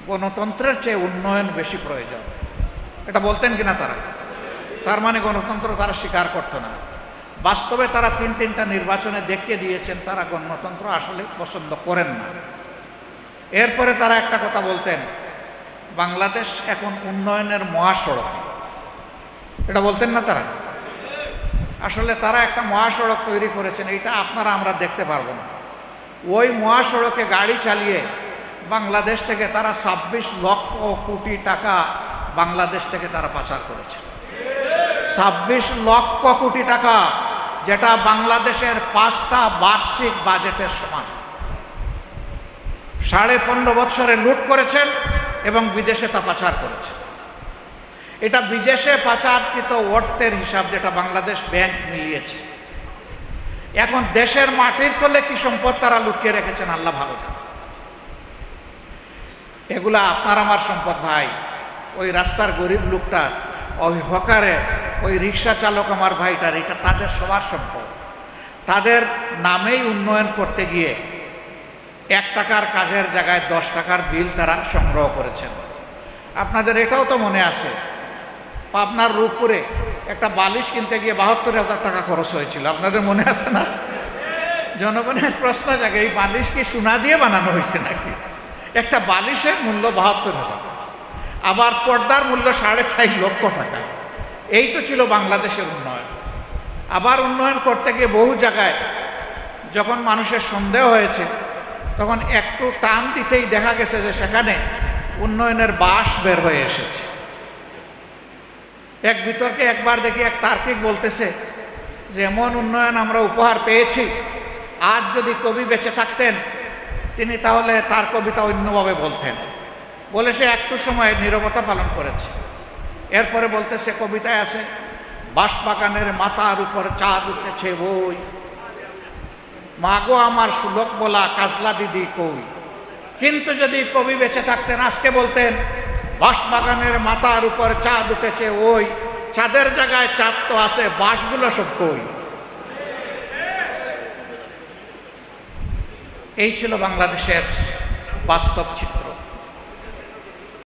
গণতন্ত্রের চেয়ে উন্নয়ন বেশি প্রয়োজন। এটা বলতেন কিনা তারা? তার মানে গণতন্ত্র তারা স্বীকার করতো না। বাস্তবে তারা তিনটা নির্বাচনে দেখিয়ে দিয়েছেন তারা গণতন্ত্র আসলে পছন্দ করেন না। এরপরে তারা একটা কথা বলতেন, বাংলাদেশ এখন উন্নয়নের মহাসড়ক। এটা বলতেন না তারা? আসলে তারা একটা মহাসড়ক তৈরি করেছেন, এটা আপনারা আমরা দেখতে পারবো না। ওই মহাসড়কে গাড়ি চালিয়ে বাংলাদেশ থেকে তারা 26 লক্ষ কোটি টাকা বাংলাদেশ থেকে তারা পাচার করেছে। 26 লক্ষ কোটি টাকা, যেটা বাংলাদেশের 5টা বার্ষিক বাজেটের সমান। 15.5 বছরে লুট করেছেন এবং বিদেশে তা পাচার করেছে। এটা বিদেশে পাচারকৃত অর্থের হিসাব, যেটা বাংলাদেশ ব্যাংক মিলিয়েছে। এখন দেশের মাটির তলে কি সম্পদ তারা লুকিয়ে রেখেছেন আল্লাহ ভালো জানে। এগুলা আপনার আমার সম্পদ ভাই। ওই রাস্তার গরিব লোকটার, ওই হকারের, ওই রিক্সা চালক আমার ভাইটার, এটা তাদের সবার সম্পদ। তাদের নামেই উন্নয়ন করতে গিয়ে 1 টাকার কাজের জায়গায় 10 টাকার বিল তারা সংগ্রহ করেছেন। আপনাদের এটাও তো মনে আছে, পাবনার রূপপুরে একটা বালিশ কিনতে গিয়ে 72,000 টাকা খরচ হয়েছিল। আপনাদের মনে আছে না? জনগণের প্রশ্ন জাগে, এই বালিশ কি সোনা দিয়ে বানানো হয়েছে নাকি? একটা বালিশের মূল্য 72,000, আবার পর্দার মূল্য 4.5 লক্ষ টাকা। এই তো ছিল বাংলাদেশের উন্নয়ন। আবার উন্নয়ন করতে গিয়ে বহু জায়গায় যখন মানুষের সন্দেহ হয়েছে, তখন একটু টান দিতেই দেখা গেছে যে সেখানে উন্নয়নের বাস বের হয়ে এসেছে। এক বিতর্কে একবার দেখি এক তার্কিক বলতেছে যে এমন উন্নয়ন আমরা উপহার পেয়েছি, আজ যদি কবি বেঁচে থাকতেন তিনি তাহলে তার কবিতা অন্যভাবে বলতেন। বলে সে একটু সময় নীরবতা পালন করেছে। এরপরে বলতেছে, কবিতায় আছে, বাঁশবাগানের মাথার উপর চাঁদ উঠেছে বই, মাগো আমার সুলক বলা কাজলা দিদি কই। কিন্তু যদি কবি বেঁচে থাকতেন আজকে বলতেন, বাঁশবাগানের মাথার উপর চাঁদ উঠেছে ওই, চাঁদের জায়গায় চাঁদ তো আছে, বাঁশগুলো সব কই। এই ছিল বাংলাদেশের বাস্তব চিত্র।